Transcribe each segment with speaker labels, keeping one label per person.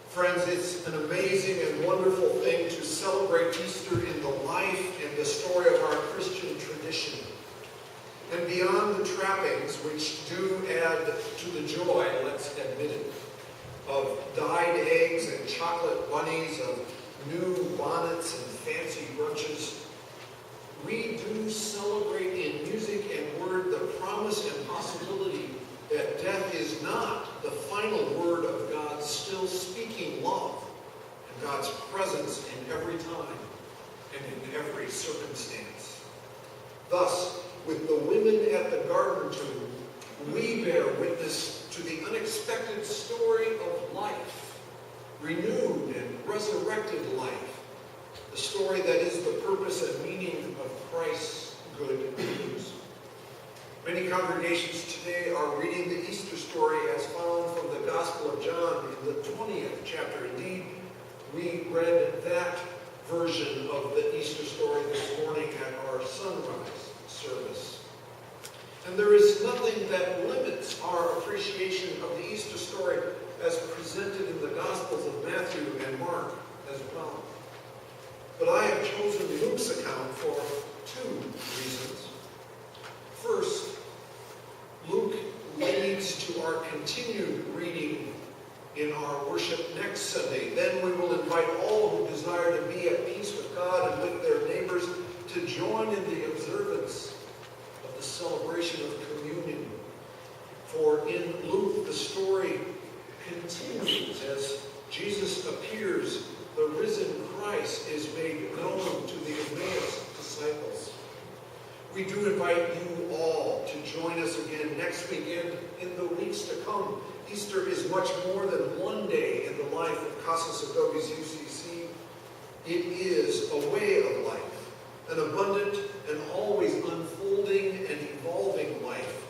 Speaker 1: Friends, it's an amazing and wonderful thing to celebrate Easter in the life and the story of our Christian tradition. And beyond the trappings, which do add to the joy, let's admit it, of dyed eggs and chocolate bunnies, of new bonnets and fancy brooches, we do celebrate in music and word the promise and possibility that death is not the final word of God's still speaking love and God's presence in every time and in every circumstance. Thus, with the women at the garden tomb, we bear witness to the unexpected story of life, renewed and resurrected life, the story that is the purpose and meaning of Christ's good news. Many congregations today are reading the Easter story as found from the Gospel of John in the 20th chapter. Indeed, we read that version of the Easter story this morning at our sunrise service. And there is nothing that limits our appreciation of the Easter story as presented in the Gospels of Matthew and Mark as well. But I have chosen Luke's account for two reasons. First, Luke leads to our continued reading in our worship next Sunday. Then we will invite all who desire to be at peace with God and with their neighbors to join in the observance of the celebration of communion. For in Luke, the story continues as Jesus appears. The risen Christ is made known to the Emmaus disciples. We do invite you all to join us again next weekend in the weeks to come. Easter is much more than one day in the life of Casas, Adobes, UCC. It is a way of life, an abundant and always unfolding and evolving life,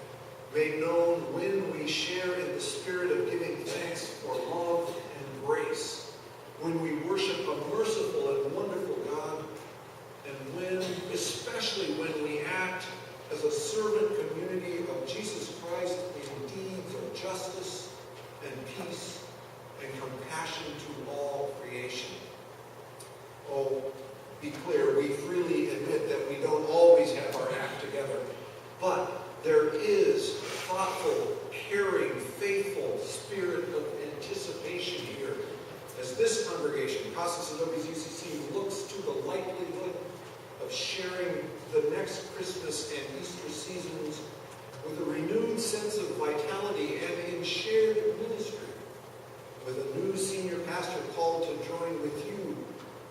Speaker 1: made known when we share in the spirit of giving thanks for love and grace, when we worship a merciful and wonderful God, and especially when we act as a servant community of Jesus Christ in deeds of justice and peace and compassion to all creation. Oh, be clear, we freely admit that we don't always have our act together, but there is thoughtful, caring, faithful spirit of anticipation here as this congregation, Casas Adobes UCC, looks to the likelihood of sharing the next Christmas and Easter seasons with a renewed sense of vitality and in shared ministry, with a new senior pastor called to join with you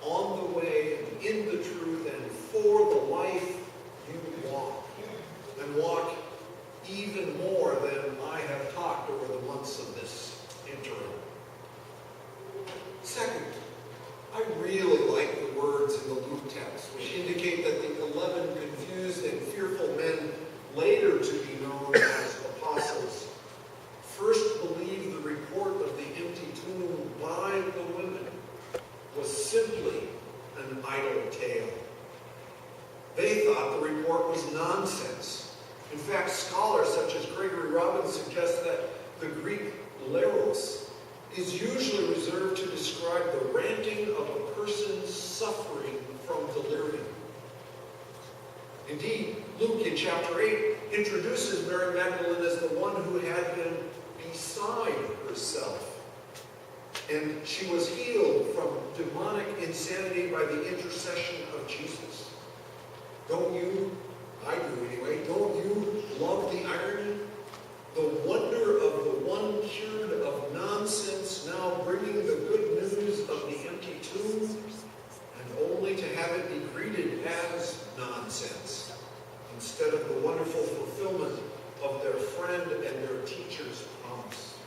Speaker 1: on the way, in the truth, and for the life you walk, and walk even more than I have talked over the months of this interim. Second, I really like the words in the Luke text, which indicate that the 11 confused and fearful men, later to be known as apostles, first believed the report of the empty tomb by the women was simply an idle tale. They thought the report was nonsense. In fact, scholars such as Gregory Robbins suggest that the Greek leros is usually reserved to describe the ranting of a person suffering from delirium. Indeed, Luke in chapter 8 introduces Mary Magdalene as the one who had been beside herself. And she was healed from demonic insanity by the intercession of Jesus. Don't you, I do anyway, don't you love the irony? The wonder of the one cured of nonsense now bringing the good news of the empty tomb, and only to have it be greeted as nonsense, instead of the wonderful fulfillment of their friend and their teacher's promise.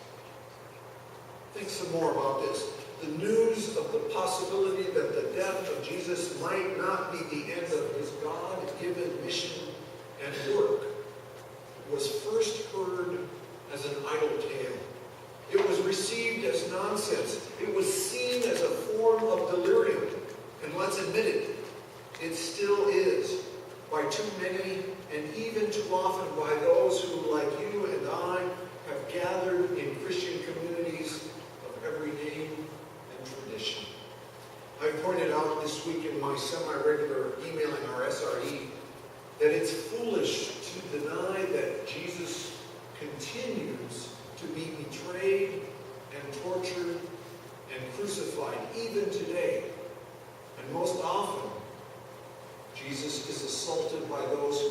Speaker 1: Think some more about this. The news of the possibility that the death of Jesus might not be the end of his God-given mission and work was first heard as an idle tale. It was received as nonsense. It was seen as a form of delirium. And let's admit it, it still is by too many and even too often by those who, like you and I, have gathered in Christian communities of every name that it's foolish to deny that Jesus continues to be betrayed and tortured and crucified even today. And most often, Jesus is assaulted by those